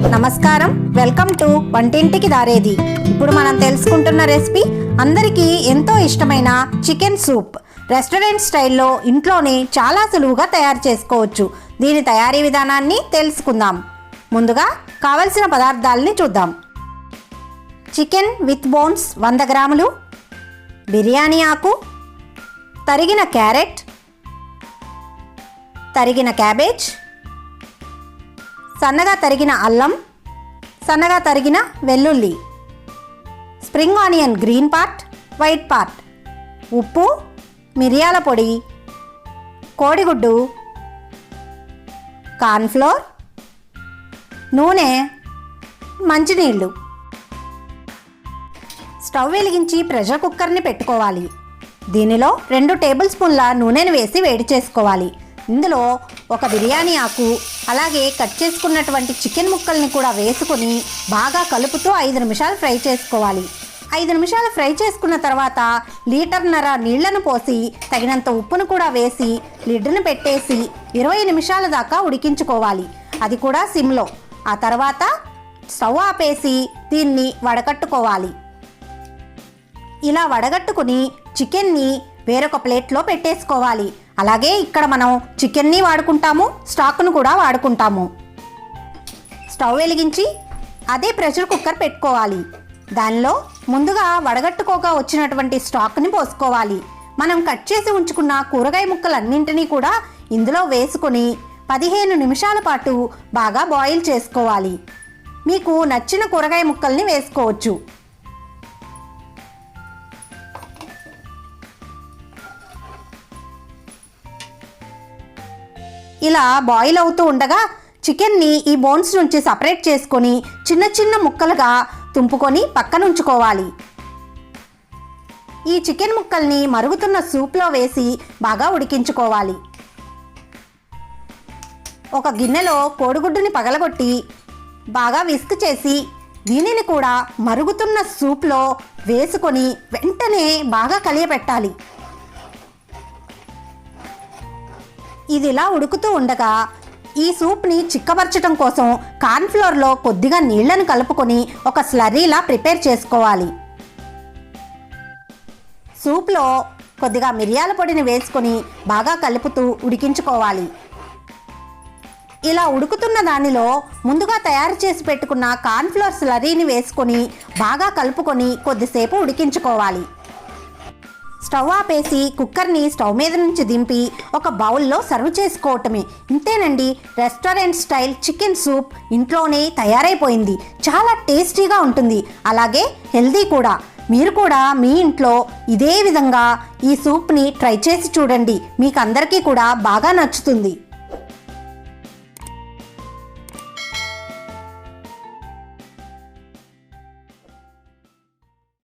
నమస్కారం, welcome to వంటింటికి దారేది. ఇప్పుడు మనం తెలుసుకుంటున్న రెసిపీ అందరికీ ఎంతో ఇష్టమైన చికెన్ సూప్. రెస్టారెంట్ స్టైల్లో ఇంట్లోనే చాలా సులువుగా తయారు చేసుకోవచ్చు. దీని తయారీ విధానాన్ని తెలుసుకుందాం. ముందుగా కావలసిన పదార్థాలని చూద్దాం. చికెన్ విత్ బోన్స్ 100 గ్రాములు, బిర్యానీ ఆకు, తరిగిన క్యారెట్, తరిగిన క్యాబేజ్, సన్నగా తరిగిన అల్లం, సన్నగా తరిగిన వెల్లుల్లి, spring onion green part, white part, ఉప్పు, మిరియాల పొడి, కోడిగుడ్డు, కార్న్ఫ్లోర్, నూనె, మంచినీళ్ళు. స్టవ్ వెలిగించి ప్రెషర్ కుక్కర్ని పెట్టుకోవాలి. దీనిలో 2 టేబుల్ స్పూన్ల నూనెను వేసి వేడి చేసుకోవాలి. ఇందులో ఒక బిర్యానీ ఆకు, అలాగే కట్ చేసుకున్నటువంటి చికెన్ ముక్కల్ని కూడా వేసుకొని బాగా కలుపుతూ 5 నిమిషాలు ఫ్రై చేసుకోవాలి. 5 నిమిషాలు ఫ్రై చేసుకున్న తర్వాత 1.5 లీటర్ నీళ్లను పోసి తగినంత ఉప్పును కూడా వేసి లిడ్ను పెట్టేసి 20 నిమిషాల దాకా ఉడికించుకోవాలి. అది కూడా సిమ్లో. ఆ తర్వాత స్టవ్ ఆపేసి దీన్ని వడకట్టుకోవాలి. ఇలా వడగట్టుకుని చికెన్ని వేరొక ప్లేట్లో పెట్టేసుకోవాలి. అలాగే ఇక్కడ మనం చికెన్ని వాడుకుంటాము, స్టాక్ను కూడా వాడుకుంటాము. స్టవ్ వెలిగించి అదే ప్రెషర్ కుక్కర్ పెట్టుకోవాలి. దానిలో ముందుగా వడగట్టుకోగా వచ్చినటువంటి స్టాక్ని పోసుకోవాలి. మనం కట్ చేసి ఉంచుకున్న కూరగాయ ముక్కలన్నింటినీ కూడా ఇందులో వేసుకొని 15 నిమిషాల పాటు బాగా బాయిల్ చేసుకోవాలి. మీకు నచ్చిన కూరగాయ ముక్కల్ని వేసుకోవచ్చు. ఇలా బాయిల్ అవుతూ ఉండగా చికెన్ని ఈ బోన్స్ నుంచి సపరేట్ చేసుకొని చిన్న చిన్న ముక్కలుగా తుంపుకొని పక్కన ఉంచుకోవాలి. ఈ చికెన్ ముక్కల్ని మరుగుతున్న సూప్లో వేసి బాగా ఉడికించుకోవాలి. ఒక గిన్నెలో కోడిగుడ్డుని పగలగొట్టి బాగా విస్క్ చేసి దీనిని కూడా మరుగుతున్న సూప్లో వేసుకొని వెంటనే బాగా కలియపెట్టాలి. ఇది ఇలా ఉడుకుతూ ఉండగా ఈ సూప్ని చిక్కబరచడం కోసం కార్న్ఫ్లోర్లో కొద్దిగా నీళ్లను కలుపుకొని ఒక స్లర్రీలా ప్రిపేర్ చేసుకోవాలి. సూప్లో కొద్దిగా మిరియాల పొడిని వేసుకొని బాగా కలుపుతూ ఉడికించుకోవాలి. ఇలా ఉడుకుతున్న దానిలో ముందుగా తయారు చేసి పెట్టుకున్న కార్న్ఫ్లోర్ స్లర్రీని వేసుకొని బాగా కలుపుకొని కొద్దిసేపు ఉడికించుకోవాలి. స్టవ్ ఆపేసి కుక్కర్ని స్టవ్ మీద నుంచి దింపి ఒక బౌల్లో సర్వ్ చేసుకోవటమే. ఇంతేనండి, రెస్టారెంట్ స్టైల్ చికెన్ సూప్ ఇంట్లోనే తయారైపోయింది. చాలా టేస్టీగా ఉంటుంది, అలాగే హెల్దీ కూడా. మీరు కూడా మీ ఇంట్లో ఇదే విధంగా ఈ సూప్ని ట్రై చేసి చూడండి. మీకు అందరికీ కూడా బాగా నచ్చుతుంది.